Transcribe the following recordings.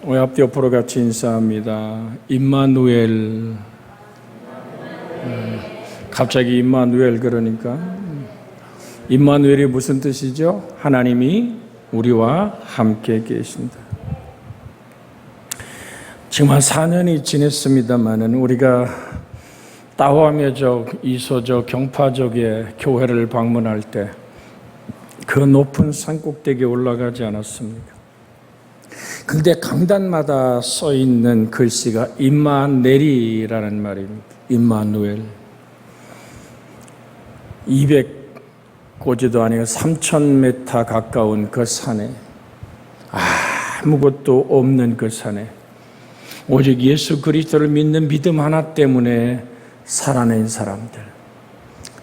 우리 앞뒤 옆으로 같이 인사합니다. 임마누엘. 갑자기 임마누엘 그러니까 임마누엘이 무슨 뜻이죠? 하나님이 우리와 함께 계신다. 지금 한 4년이 지냈습니다마는 우리가 따와매적, 이소적, 경파적의 교회를 방문할 때 그 높은 산꼭대기에 올라가지 않았습니까? 근데 강단마다 써 있는 글씨가 임마넬이라는 말입니다. 임마누엘. 200고지도 아니고 3,000m 가까운 그 산에, 아무것도 없는 그 산에 오직 예수 그리스도를 믿는 믿음 하나 때문에 살아낸 사람들,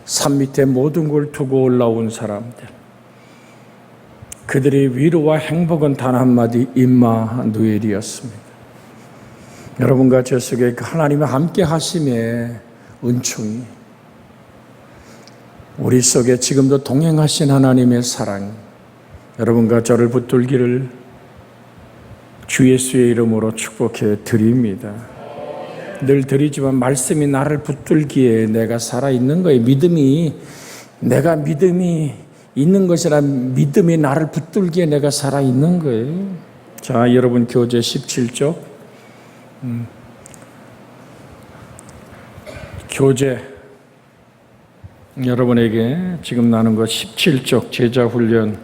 산 밑에 모든 걸 두고 올라온 사람들, 그들의 위로와 행복은 단 한마디 임마누엘이었습니다. 여러분과 저 속에 하나님의 함께 하심의 은총이, 우리 속에 지금도 동행하신 하나님의 사랑, 여러분과 저를 붙들기를 주 예수의 이름으로 축복해 드립니다. 늘 드리지만 말씀이 나를 붙들기에 내가 살아있는 거예요. 내가 믿음이 있는 것이라 믿음이 나를 붙들기에 내가 살아있는 거예요. 자, 여러분 교재 17쪽. 교재 여러분에게 지금 나눈 것 17쪽 제자훈련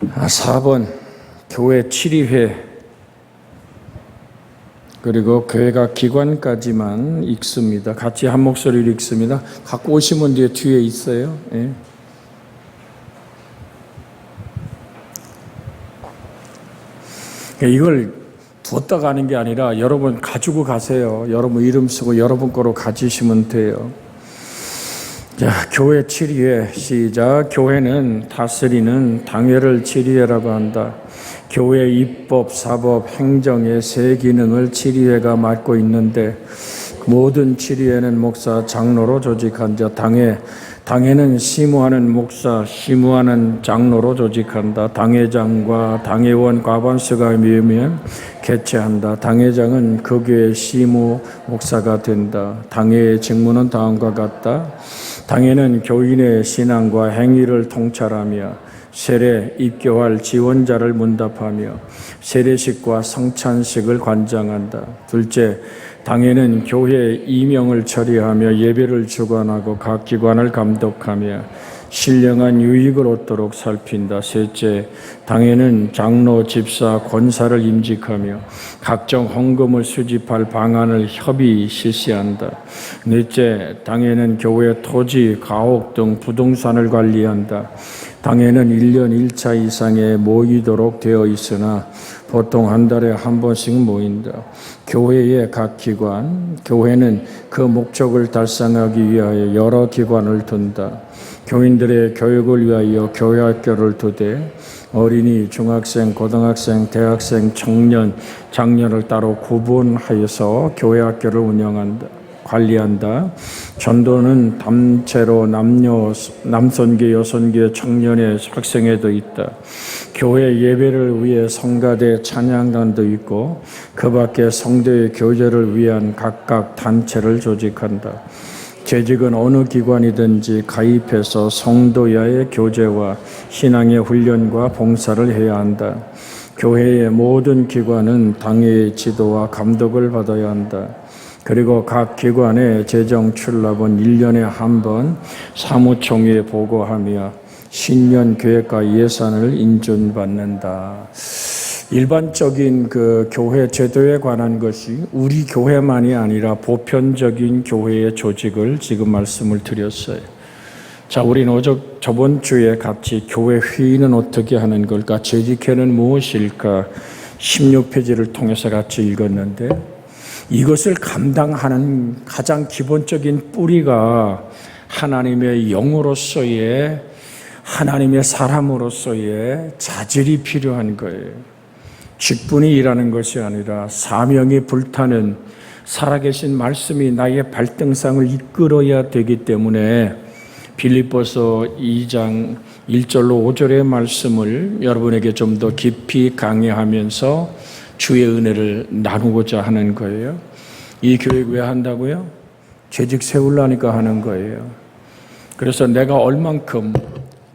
4번 교회 7위회 그리고 교회가 기관까지만 읽습니다. 같이 한 목소리로 읽습니다. 갖고 오시면 뒤에 있어요. 예. 이걸 두었다 가는 게 아니라 여러분 가지고 가세요. 여러분 이름 쓰고 여러분 거로 가지시면 돼요. 자, 교회 7위회 시작. 교회는 다스리는 당회를 7위회라고 한다. 교회 입법, 사법, 행정의 세 기능을 7위회가 맡고 있는데 모든 7위회는 목사, 장로로 조직한 자. 당회는 시무하는 목사, 시무하는 장로로 조직한다. 당회장과 당회원 과반수가 모이면 개최한다. 당회장은 그 교회 시무 목사가 된다. 당회의 직무는 다음과 같다. 당회는 교인의 신앙과 행위를 통찰하며 세례, 입교할 지원자를 문답하며 세례식과 성찬식을 관장한다. 둘째, 당회는 교회 이명을 처리하며 예배를 주관하고 각 기관을 감독하며 신령한 유익을 얻도록 살핀다. 셋째, 당회는 장로, 집사, 권사를 임직하며 각종 헌금을 수집할 방안을 협의 실시한다. 넷째, 당회는 교회 토지, 가옥 등 부동산을 관리한다. 당회는 1년 1차 이상에 모이도록 되어 있으나 보통 한 달에 한 번씩 모인다. 교회의 각 기관, 교회는 그 목적을 달성하기 위하여 여러 기관을 둔다. 교인들의 교육을 위하여 교회학교를 두되 어린이, 중학생, 고등학생, 대학생, 청년, 장년을 따로 구분하여서 교회학교를 운영한다. 관리한다. 전도는 단체로 남선교, 여선교, 청년회, 학생회도 있다. 교회 예배를 위해 성가대, 찬양단도 있고 그 밖에 성도의 교제를 위한 각각 단체를 조직한다. 재직은 어느 기관이든지 가입해서 성도야의 교제와 신앙의 훈련과 봉사를 해야 한다. 교회의 모든 기관은 당회의 지도와 감독을 받아야 한다. 그리고 각 기관의 재정 출납은 1년에 한 번 사무총회에 보고하며 신년 계획과 예산을 인준받는다. 일반적인 그 교회 제도에 관한 것이 우리 교회만이 아니라 보편적인 교회의 조직을 지금 말씀을 드렸어요. 자, 우리는 저번 주에 같이 교회 회의는 어떻게 하는 걸까? 재직회는 무엇일까? 16페이지를 통해서 같이 읽었는데 이것을 감당하는 가장 기본적인 뿌리가 하나님의 영으로서의, 하나님의 사람으로서의 자질이 필요한 거예요. 직분이 일하는 것이 아니라 사명이 불타는 살아계신 말씀이 나의 발등상을 이끌어야 되기 때문에 빌립보서 2장 1절로 5절의 말씀을 여러분에게 좀 더 깊이 강의하면서 주의 은혜를 나누고자 하는 거예요. 이 교육 왜 한다고요? 재직 세우려니까 하는 거예요. 그래서 내가 얼만큼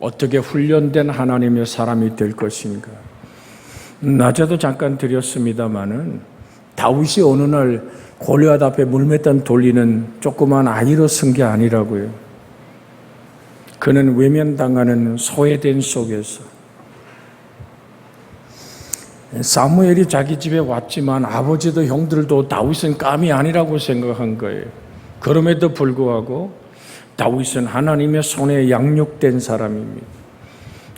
어떻게 훈련된 하나님의 사람이 될 것인가. 낮에도 잠깐 드렸습니다마는 다윗이 어느 날 골리앗 앞에 물맷단 돌리는 조그만 아이로 쓴 게 아니라고요. 그는 외면당하는 소외된 속에서 사무엘이 자기 집에 왔지만 아버지도 형들도 다윗은 감이 아니라고 생각한 거예요. 그럼에도 불구하고 다윗은 하나님의 손에 양육된 사람입니다.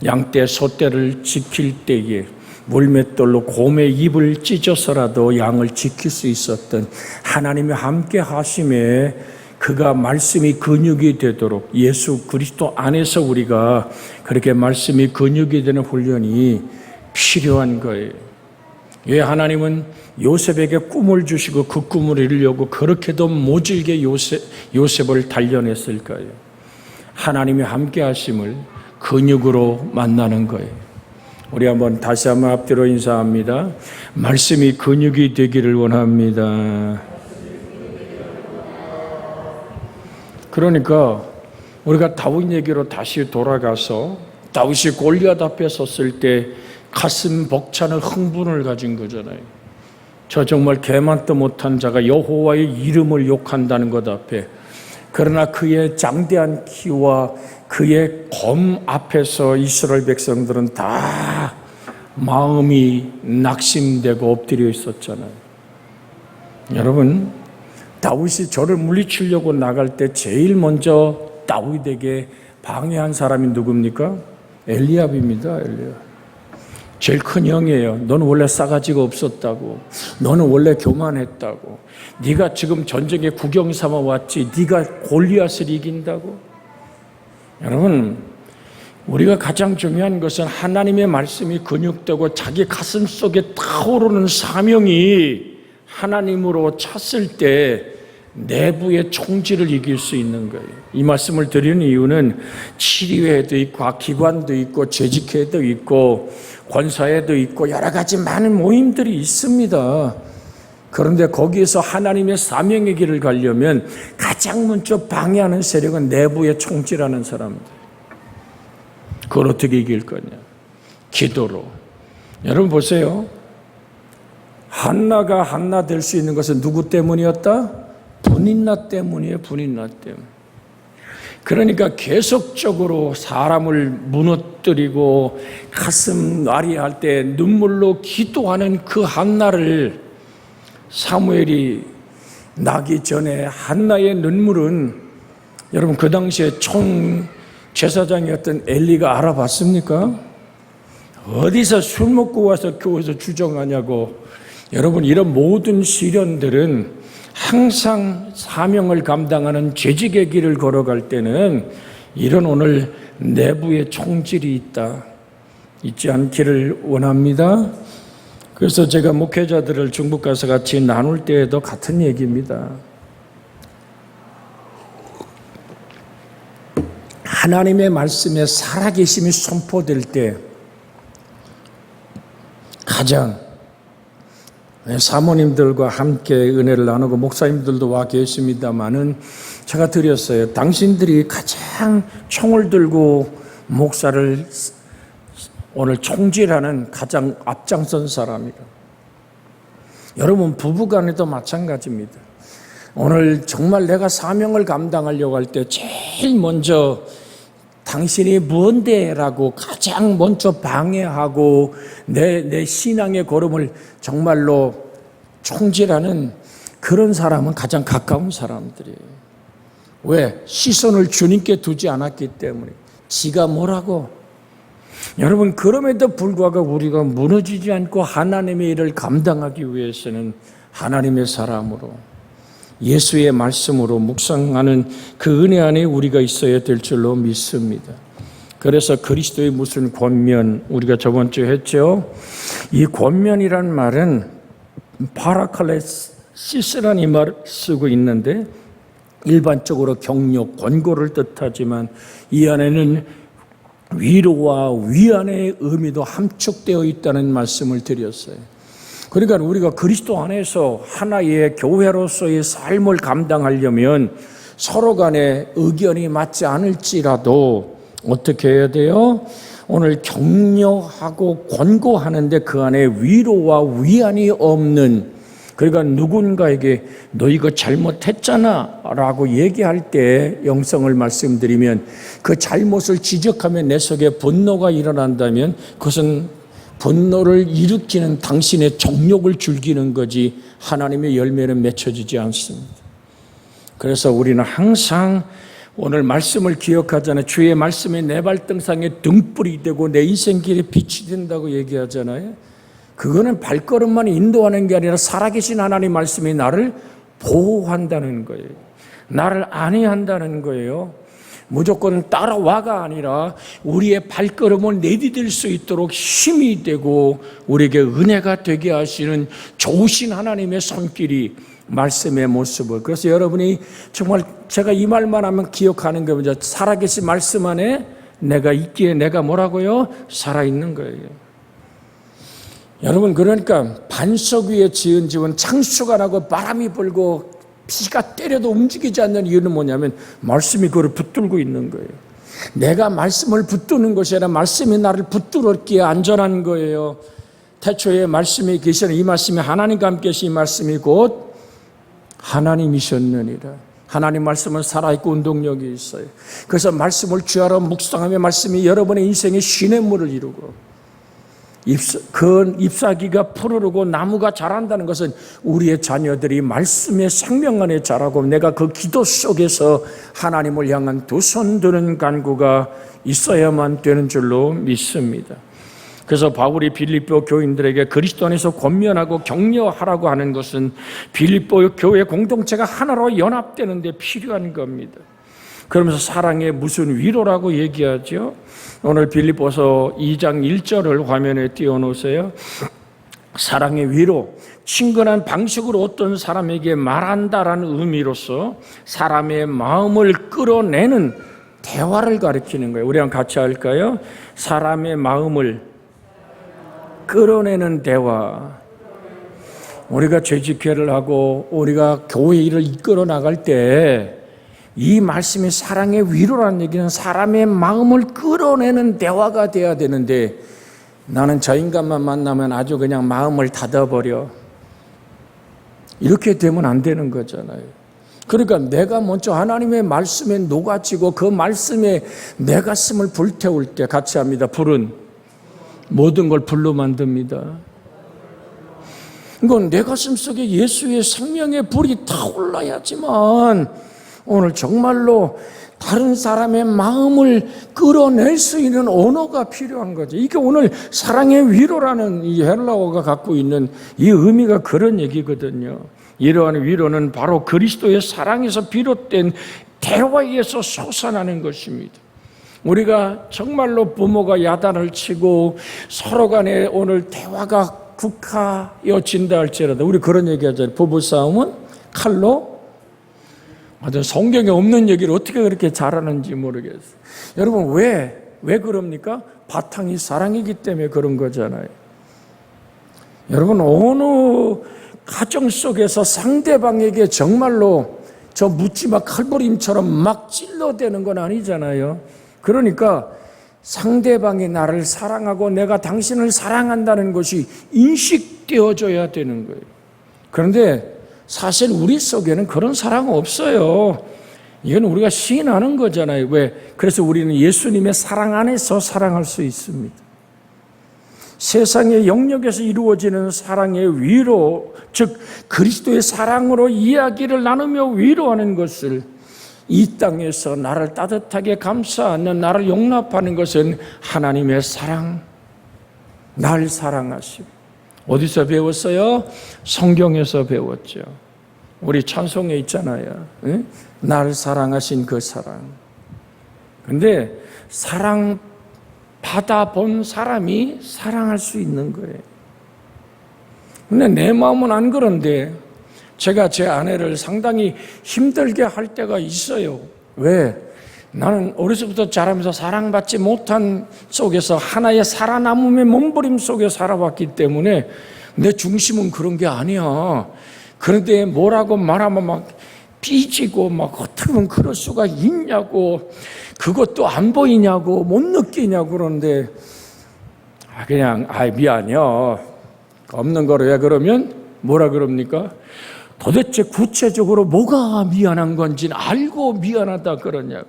양떼 소떼를 지킬 때에 물맷돌로 곰의 입을 찢어서라도 양을 지킬 수 있었던 하나님의 함께 하심에 그가 말씀이 근육이 되도록 예수 그리스도 안에서 우리가 그렇게 말씀이 근육이 되는 훈련이 필요한 거예요. 왜 하나님은 요셉에게 꿈을 주시고 그 꿈을 이루려고 그렇게도 모질게 요셉을 단련했을까요? 하나님의 함께 하심을 근육으로 만나는 거예요. 우리 한번 다시 한번 앞뒤로 인사합니다. 말씀이 근육이 되기를 원합니다. 그러니까 우리가 다윗 얘기로 다시 돌아가서 다윗이 골리앗 앞에 섰을 때 가슴 벅차는 흥분을 가진 거잖아요. 저 정말 개만도 못한 자가 여호와의 이름을 욕한다는 것 앞에, 그러나 그의 장대한 키와 그의 검 앞에서 이스라엘 백성들은 다 마음이 낙심되고 엎드려 있었잖아요. 여러분, 다윗이 저를 물리치려고 나갈 때 제일 먼저 다윗에게 방해한 사람이 누굽니까? 엘리압입니다. 엘리압. 제일 큰 형이에요. 너는 원래 싸가지가 없었다고. 너는 원래 교만했다고. 네가 지금 전쟁에 구경 삼아 왔지. 네가 골리앗을 이긴다고? 여러분, 우리가 가장 중요한 것은 하나님의 말씀이 근육되고 자기 가슴 속에 타오르는 사명이 하나님으로 찼을 때 내부의 총질을 이길 수 있는 거예요. 이 말씀을 드리는 이유는 치료회도 있고 기관도 있고 재직회도 있고 권사회도 있고 여러 가지 많은 모임들이 있습니다. 그런데 거기에서 하나님의 사명의 길을 가려면 가장 먼저 방해하는 세력은 내부의 총질하는 사람들. 그걸 어떻게 이길 거냐? 기도로. 여러분 보세요. 한나가 한나 될 수 있는 것은 누구 때문이었다? 분인나 때문이에요. 분인나 때문. 그러니까 계속적으로 사람을 무너뜨리고 가슴 아리할 때 눈물로 기도하는 그 한나를 사무엘이 나기 전에 한나의 눈물은 여러분 그 당시에 총 제사장이었던 엘리가 알아봤습니까? 어디서 술 먹고 와서 교회에서 주정하냐고. 여러분, 이런 모든 시련들은 항상 사명을 감당하는 재직의 길을 걸어갈 때는 이런 오늘 내부의 총질이 있지 않기를 원합니다. 그래서 제가 목회자들을 중국 가서 같이 나눌 때에도 같은 얘기입니다. 하나님의 말씀에 살아계심이 선포될 때 가장 사모님들과 함께 은혜를 나누고 목사님들도 와 계십니다마는 제가 드렸어요. 당신들이 가장 총을 들고 목사를 오늘 총질하는 가장 앞장선 사람이라. 여러분 부부간에도 마찬가지입니다. 오늘 정말 내가 사명을 감당하려고 할 때 제일 먼저 당신이 뭔데? 라고 가장 먼저 방해하고 내 신앙의 걸음을 정말로 총질하는 그런 사람은 가장 가까운 사람들이에요. 왜? 시선을 주님께 두지 않았기 때문에. 지가 뭐라고? 여러분, 그럼에도 불구하고 우리가 무너지지 않고 하나님의 일을 감당하기 위해서는 하나님의 사람으로 예수의 말씀으로 묵상하는 그 은혜 안에 우리가 있어야 될 줄로 믿습니다. 그래서 그리스도의 무슨 권면, 우리가 저번 주에 했죠. 이 권면이란 말은 파라칼레시스라는 이 말을 쓰고 있는데 일반적으로 격려, 권고를 뜻하지만 이 안에는 위로와 위안의 의미도 함축되어 있다는 말씀을 드렸어요. 그러니까 우리가 그리스도 안에서 하나의 교회로서의 삶을 감당하려면 서로 간에 의견이 맞지 않을지라도 어떻게 해야 돼요? 오늘 격려하고 권고하는데 그 안에 위로와 위안이 없는, 그러니까 누군가에게 너 이거 잘못했잖아 라고 얘기할 때 영성을 말씀드리면 그 잘못을 지적하면 내 속에 분노가 일어난다면 그것은 분노를 일으키는 당신의 정욕을 즐기는 거지 하나님의 열매는 맺혀지지 않습니다. 그래서 우리는 항상 오늘 말씀을 기억하잖아요. 주의 말씀이 내 발등상에 등불이 되고 내 인생길에 빛이 된다고 얘기하잖아요. 그거는 발걸음만 인도하는 게 아니라 살아계신 하나님 말씀이 나를 보호한다는 거예요. 나를 안위한다는 거예요. 무조건 따라와가 아니라 우리의 발걸음을 내디딜 수 있도록 힘이 되고 우리에게 은혜가 되게 하시는 좋으신 하나님의 손길이 말씀의 모습을. 그래서 여러분이 정말 제가 이 말만 하면 기억하는 게 뭐죠? 살아계신 말씀 안에 내가 있기에 내가 뭐라고요? 살아있는 거예요. 여러분, 그러니까 반석 위에 지은 집은 창수가 나고 바람이 불고 비가 때려도 움직이지 않는 이유는 뭐냐면 말씀이 그걸 붙들고 있는 거예요. 내가 말씀을 붙드는 것이 아니라 말씀이 나를 붙들었기에 안전한 거예요. 태초에 말씀이 계시는 이 말씀이 하나님과 함께 계신 이 말씀이 곧 하나님이셨느니라. 하나님 말씀은 살아있고 운동력이 있어요. 그래서 말씀을 주하러 묵상하며 말씀이 여러분의 인생에 시냇물을 이루고 그 잎사귀가 푸르르고 나무가 자란다는 것은 우리의 자녀들이 말씀의 생명 안에 자라고 내가 그 기도 속에서 하나님을 향한 두 손 드는 간구가 있어야만 되는 줄로 믿습니다. 그래서 바울이 빌립보 교인들에게 그리스도 안에서 권면하고 격려하라고 하는 것은 빌립보 교회 공동체가 하나로 연합되는 데 필요한 겁니다. 그러면서 사랑의 무슨 위로라고 얘기하죠. 오늘 빌립보서 2장 1절을 화면에 띄워놓으세요. 사랑의 위로, 친근한 방식으로 어떤 사람에게 말한다라는 의미로서 사람의 마음을 끌어내는 대화를 가리키는 거예요. 우리랑 같이 할까요? 사람의 마음을 끌어내는 대화. 우리가 재직회를 하고 우리가 교회 일을 이끌어 나갈 때 이 말씀이 사랑의 위로라는 얘기는 사람의 마음을 끌어내는 대화가 돼야 되는데 나는 저 인간만 만나면 아주 그냥 마음을 닫아버려. 이렇게 되면 안 되는 거잖아요. 그러니까 내가 먼저 하나님의 말씀에 녹아지고 그 말씀에 내 가슴을 불태울 때 같이 합니다. 불은 모든 걸 불로 만듭니다. 이건 내 가슴 속에 예수의 생명의 불이 타올라야지만 오늘 정말로 다른 사람의 마음을 끌어낼 수 있는 언어가 필요한 거죠. 이게 오늘 사랑의 위로라는 이 헬라어가 갖고 있는 이 의미가 그런 얘기거든요. 이러한 위로는 바로 그리스도의 사랑에서 비롯된 대화에서 솟아나는 것입니다. 우리가 정말로 부모가 야단을 치고 서로 간에 오늘 대화가 국하여진다 할지라도 우리 그런 얘기 하잖아요. 부부싸움은 칼로. 맞아요. 성경에 없는 얘기를 어떻게 그렇게 잘하는지 모르겠어요. 여러분 왜 그럽니까? 바탕이 사랑이기 때문에 그런 거잖아요. 여러분 어느 가정 속에서 상대방에게 정말로 저 묻지마 칼부림처럼 막 찔러대는 건 아니잖아요. 그러니까 상대방이 나를 사랑하고 내가 당신을 사랑한다는 것이 인식되어져야 되는 거예요. 그런데 사실 우리 속에는 그런 사랑 없어요. 이건 우리가 시인하는 거잖아요. 왜? 그래서 우리는 예수님의 사랑 안에서 사랑할 수 있습니다. 세상의 영역에서 이루어지는 사랑의 위로, 즉 그리스도의 사랑으로 이야기를 나누며 위로하는 것을 이 땅에서 나를 따뜻하게 감싸는 나를 용납하는 것은 하나님의 사랑, 날 사랑하시고. 어디서 배웠어요? 성경에서 배웠죠. 우리 찬송에 있잖아요. 응? 날 사랑하신 그 사랑. 근데 사랑 받아본 사람이 사랑할 수 있는 거예요. 근데 내 마음은 안 그런데 제가 제 아내를 상당히 힘들게 할 때가 있어요. 왜? 나는 어려서부터 자라면서 사랑받지 못한 속에서 하나의 살아남음의 몸부림 속에 살아왔기 때문에 내 중심은 그런 게 아니야. 그런데 뭐라고 말하면 막 삐지고 막 어떻게 보면 그럴 수가 있냐고, 그것도 안 보이냐고, 못 느끼냐고 그러는데 그냥 미안해요. 없는 거로 왜 그러면 뭐라 그럽니까? 도대체 구체적으로 뭐가 미안한 건지는 알고 미안하다 그러냐고.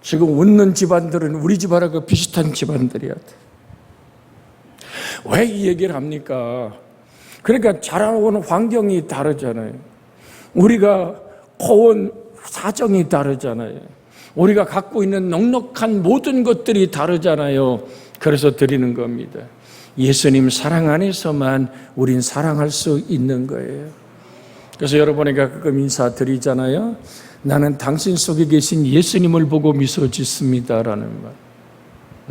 지금 웃는 집안들은 우리 집안하고 비슷한 집안들이야. 왜 이 얘기를 합니까? 그러니까 자라온 환경이 다르잖아요. 우리가 커온 사정이 다르잖아요. 우리가 갖고 있는 넉넉한 모든 것들이 다르잖아요. 그래서 드리는 겁니다. 예수님 사랑 안에서만 우린 사랑할 수 있는 거예요. 그래서 여러분에게 가끔 인사드리잖아요. 나는 당신 속에 계신 예수님을 보고 미소 짓습니다라는 말.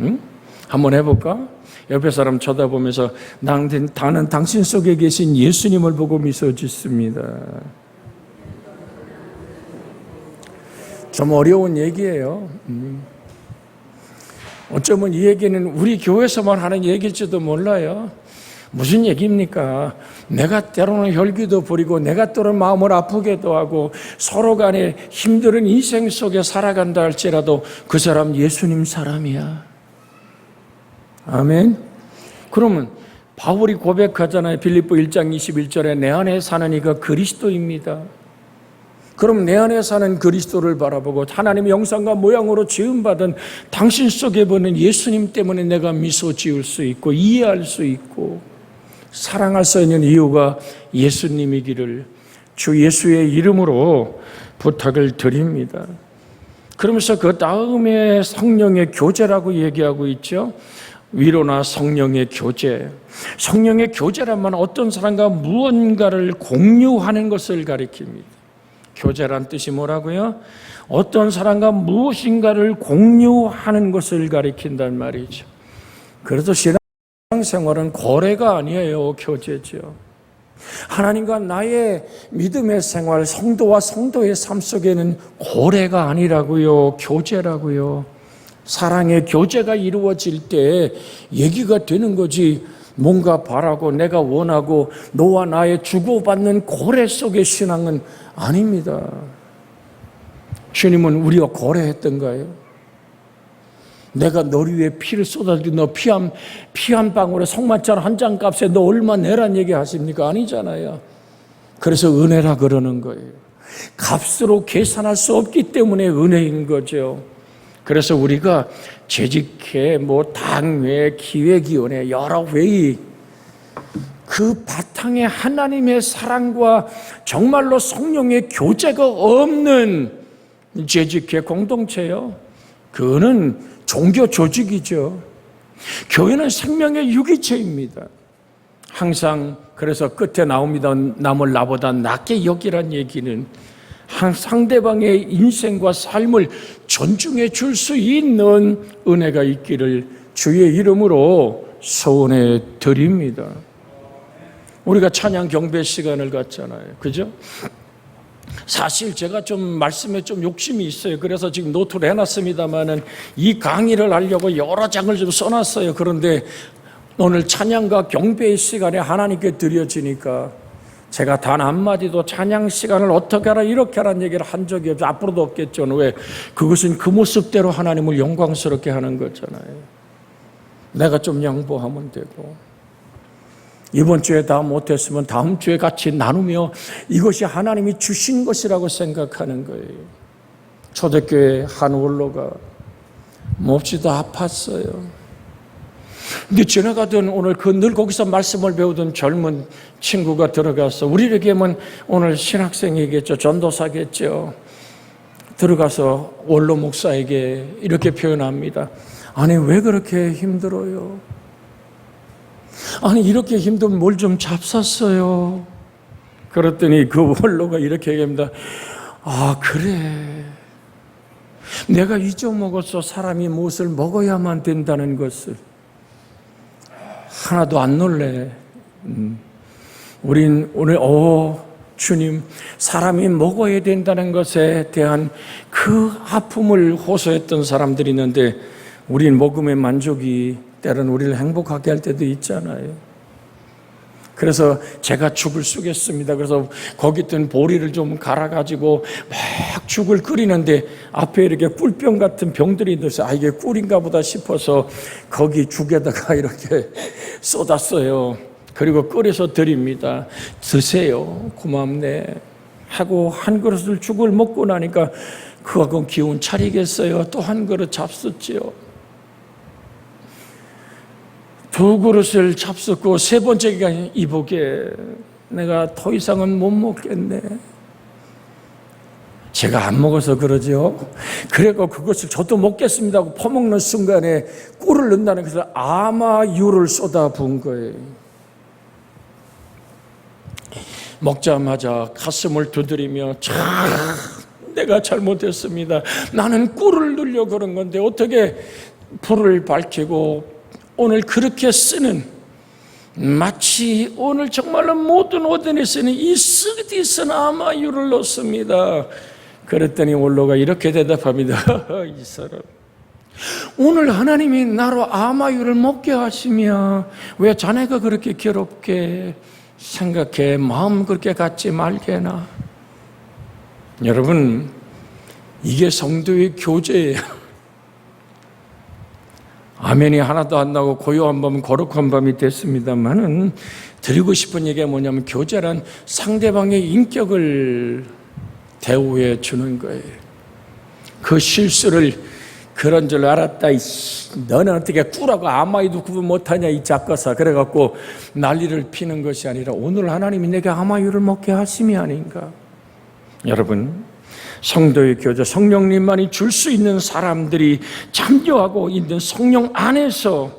응? 한번 해볼까? 옆에 사람 쳐다보면서 나는 당신 속에 계신 예수님을 보고 미소 짓습니다. 좀 어려운 얘기예요. 어쩌면 이 얘기는 우리 교회에서만 하는 얘기일지도 몰라요. 무슨 얘기입니까? 내가 때로는 혈기도 부리고 내가 때로는 마음을 아프게도 하고 서로 간에 힘든 인생 속에 살아간다 할지라도 그 사람 예수님 사람이야. 아멘. 그러면 바울이 고백하잖아요. 빌립보 1장 21절에 내 안에 사는 이가 그리스도입니다. 그럼 내 안에 사는 그리스도를 바라보고 하나님의 형상과 모양으로 지음받은 당신 속에 보는 예수님 때문에 내가 미소 지을 수 있고 이해할 수 있고 사랑할 수 있는 이유가 예수님이기를 주 예수의 이름으로 부탁을 드립니다. 그러면서 그 다음에 성령의 교제라고 얘기하고 있죠. 위로나 성령의 교제. 성령의 교제라면 어떤 사람과 무언가를 공유하는 것을 가리킵니다. 교제란 뜻이 뭐라고요? 어떤 사람과 무엇인가를 공유하는 것을 가리킨단 말이죠. 그래서 신앙생활은 거래가 아니에요. 교제죠. 하나님과 나의 믿음의 생활, 성도와 성도의 삶 속에는 거래가 아니라고요. 교제라고요. 사랑의 교제가 이루어질 때 얘기가 되는 거지, 뭔가 바라고 내가 원하고 너와 나의 주고받는 거래 속의 신앙은 아닙니다. 주님은 우리와 거래했던가요? 내가 너를 위해 피를 쏟아주고 너 피 한 방울에 성만찬 한 장 값에 너 얼마 내란 얘기 하십니까? 아니잖아요. 그래서 은혜라 그러는 거예요. 값으로 계산할 수 없기 때문에 은혜인 거죠. 그래서 우리가 재직회, 당회, 기획위원회, 여러 회의, 그 바탕에 하나님의 사랑과 정말로 성령의 교제가 없는 재직회 공동체요. 그거는 종교 조직이죠. 교회는 생명의 유기체입니다. 항상 그래서 끝에 나옵니다. 남을 나보다 낫게 여기란 얘기는 상대방의 인생과 삶을 존중해 줄 수 있는 은혜가 있기를 주의 이름으로 소원해 드립니다. 우리가 찬양 경배 시간을 갖잖아요. 그죠? 사실 제가 좀 말씀에 좀 욕심이 있어요. 그래서 지금 노트를 해놨습니다만은 이 강의를 하려고 여러 장을 좀 써놨어요. 그런데 오늘 찬양과 경배의 시간에 하나님께 드려지니까 제가 단 한마디도 찬양 시간을 어떻게 하라 이렇게 하라는 얘기를 한 적이 없죠. 앞으로도 없겠죠. 왜? 그것은 그 모습대로 하나님을 영광스럽게 하는 거잖아요. 내가 좀 양보하면 되고, 이번 주에 다 못했으면 다음 주에 같이 나누며 이것이 하나님이 주신 것이라고 생각하는 거예요. 초대교회 한 원로가 몹시도 아팠어요. 근데 지나가던 오늘 늘 거기서 말씀을 배우던 젊은 친구가 들어가서, 우리에게는 오늘 신학생이겠죠, 전도사겠죠. 들어가서 원로 목사에게 이렇게 표현합니다. 아니, 왜 그렇게 힘들어요? 아니, 이렇게 힘들면 뭘 좀 잡쌌어요. 그랬더니 그 원로가 이렇게 얘기합니다. 아, 그래. 내가 잊어먹었어. 사람이 무엇을 먹어야만 된다는 것을. 하나도 안 놀래. 우린 오늘 주님, 사람이 먹어야 된다는 것에 대한 그 아픔을 호소했던 사람들이 있는데 우린 먹음의 만족이 때로는 우리를 행복하게 할 때도 있잖아요. 그래서 제가 죽을 쓰겠습니다. 그래서 거기 있던 보리를 좀 갈아가지고 막 죽을 끓이는데 앞에 이렇게 꿀병 같은 병들이 있어서 이게 꿀인가 보다 싶어서 거기 죽에다가 이렇게 쏟았어요. 그리고 끓여서 드립니다. 드세요. 고맙네. 하고 한 그릇을 죽을 먹고 나니까 그하고 기운 차리겠어요. 또 한 그릇 잡숫지요. 두 그릇을 잡숫고 세 번째가 이보게 내가 더 이상은 못 먹겠네. 제가 안 먹어서 그러죠. 그래서 그것을 저도 먹겠습니다 하고 퍼먹는 순간에 꿀을 넣는다는 것을 아마유를 쏟아 부은 거예요. 먹자마자 가슴을 두드리며 참 내가 잘못했습니다. 나는 꿀을 넣으려고 그런 건데 어떻게 불을 밝히고 오늘 그렇게 쓰는 마치 오늘 정말로 모든 오븐에 쓰는 이 스디슨 아마유를 넣습니다. 그랬더니 원로가 이렇게 대답합니다. 이 사람 오늘 하나님이 나로 아마유를 먹게 하시며 왜 자네가 그렇게 괴롭게 생각해 마음 그렇게 갖지 말게나. 여러분 이게 성도의 교제예요. 아멘이 하나도 안 나고 고요한 밤은 거룩한 밤이 됐습니다만은 드리고 싶은 얘기가 뭐냐면 교제란 상대방의 인격을 대우해 주는 거예요. 그 실수를 그런 줄 알았다. 너는 어떻게 꿀하고 아마이도 구분 못하냐 이 작가사. 그래갖고 난리를 피는 것이 아니라 오늘 하나님이 내게 아마유를 먹게 하심이 아닌가. 여러분 성도의 교제, 성령님만이 줄 수 있는 사람들이 참여하고 있는 성령 안에서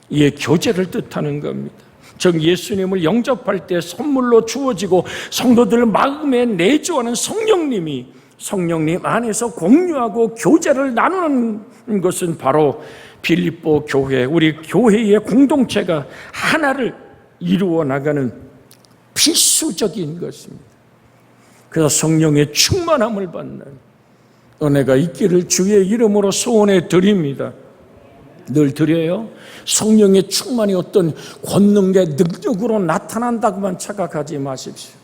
이 교제를 뜻하는 겁니다. 즉 예수님을 영접할 때 선물로 주어지고 성도들 마음에 내주하는 성령님이 성령님 안에서 공유하고 교제를 나누는 것은 바로 빌립보 교회, 우리 교회의 공동체가 하나를 이루어 나가는 필수적인 것입니다. 그래서 성령의 충만함을 받는 은혜가 있기를 주의 이름으로 소원해 드립니다. 늘 드려요. 성령의 충만이 어떤 권능의 능력으로 나타난다고만 착각하지 마십시오.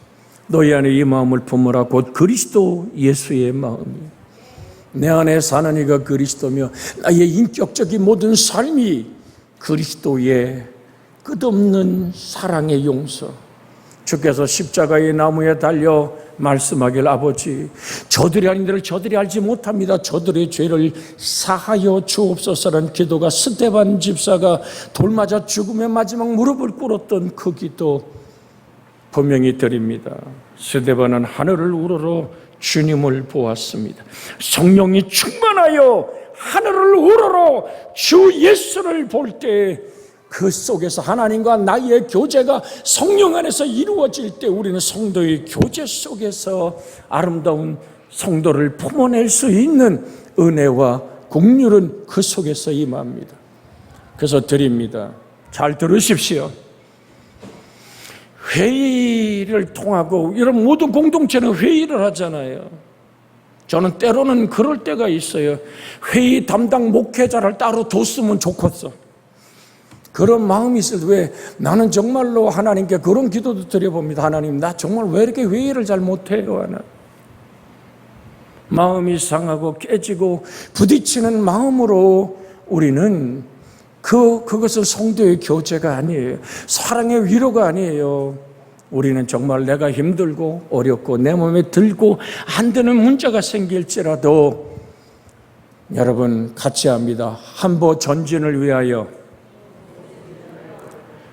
너희 안에 이 마음을 품으라. 곧 그리스도 예수의 마음이 내 안에 사는 이가 그리스도며 나의 인격적인 모든 삶이 그리스도의 끝없는 사랑의 용서. 주께서 십자가의 나무에 달려 말씀하길 아버지 저들이 아닌들 저들이 알지 못합니다. 저들의 죄를 사하여 주옵소서라는 기도가 스데반 집사가 돌 맞아 죽음의 마지막 무릎을 꿇었던 그 기도 분명히 드립니다. 스데반은 하늘을 우러러 주님을 보았습니다. 성령이 충만하여 하늘을 우러러 주 예수를 볼 때 그 속에서 하나님과 나의 교제가 성령 안에서 이루어질 때 우리는 성도의 교제 속에서 아름다운 성도를 품어낼 수 있는 은혜와 긍휼은 그 속에서 임합니다. 그래서 드립니다. 잘 들으십시오. 회의를 통하고 이런 모든 공동체는 회의를 하잖아요. 저는 때로는 그럴 때가 있어요. 회의 담당 목회자를 따로 뒀으면 좋겠어. 그런 마음이 있을 때 왜 나는 정말로 하나님께 그런 기도도 드려봅니다. 하나님 나 정말 왜 이렇게 회의를 잘 못해요? 하나 마음이 상하고 깨지고 부딪히는 마음으로 우리는 그것은 성도의 교제가 아니에요. 사랑의 위로가 아니에요. 우리는 정말 내가 힘들고 어렵고 내 몸에 들고 안 되는 문제가 생길지라도 여러분 같이 합니다. 한보 전진을 위하여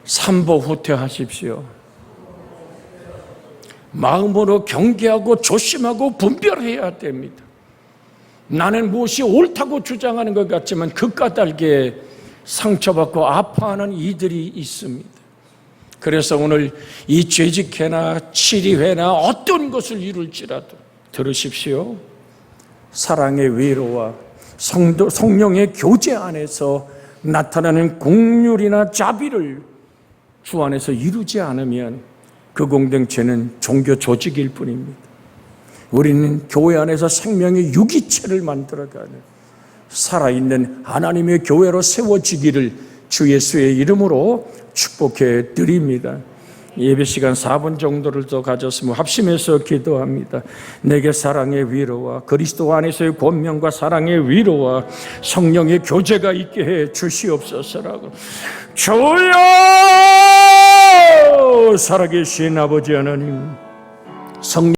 삼보 후퇴하십시오. 마음으로 경계하고 조심하고 분별해야 됩니다. 나는 무엇이 옳다고 주장하는 것 같지만 그 까닭에 상처받고 아파하는 이들이 있습니다. 그래서 오늘 이 죄직회나 치리회나 어떤 것을 이룰지라도 들으십시오. 사랑의 위로와 성령의 교제 안에서 나타나는 긍휼이나 자비를 주 안에서 이루지 않으면 그 공동체는 종교 조직일 뿐입니다. 우리는 교회 안에서 생명의 유기체를 만들어가는 살아있는 하나님의 교회로 세워지기를 주 예수의 이름으로 축복해 드립니다. 예배 시간 4분 정도를 더 가졌으면 합심해서 기도합니다. 내게 사랑의 위로와 그리스도 안에서의 권면과 사랑의 위로와 성령의 교제가 있게 해 주시옵소서라고. 주여, 살아계신 아버지 하나님, 성령